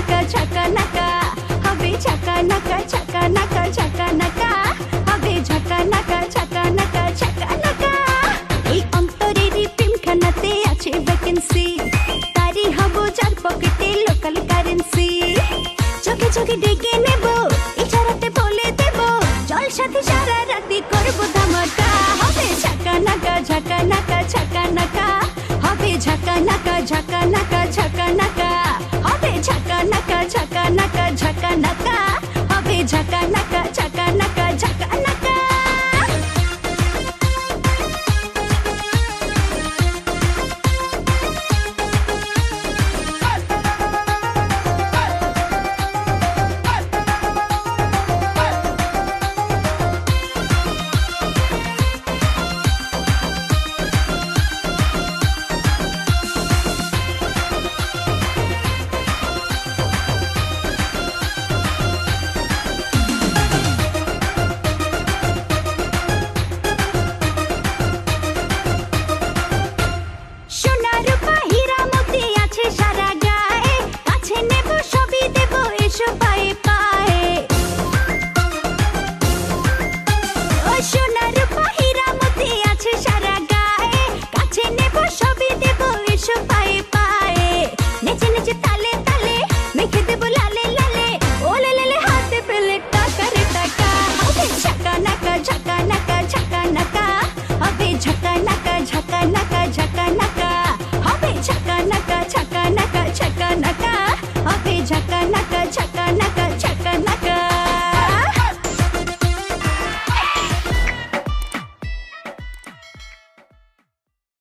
নাকা ঝাঁকা নাকা হবে ঝাঁকা নাকা ঝাঁকা নাকা ঝাঁকা নাকা হবে ঝাঁকা নাকা ঝাঁকা নাকা ঝাঁকা নাকা। এই অন্তরেরই প্রেমখানাতে আছে ভ্যাকেন্সি, তারই হব যার পকেটে লোকাল কারেন্সি। চোখে চোখে ডেকে নেব, ইশারাতে বলে দেব, জলসাতে সারা রাতি করব ধামাকা। হবে ঝাঁকা নাকা ঝাঁকা নাকা ঝাঁকা নাকা হবে ঝাঁকা নাকা ঝাঁকা নাকা।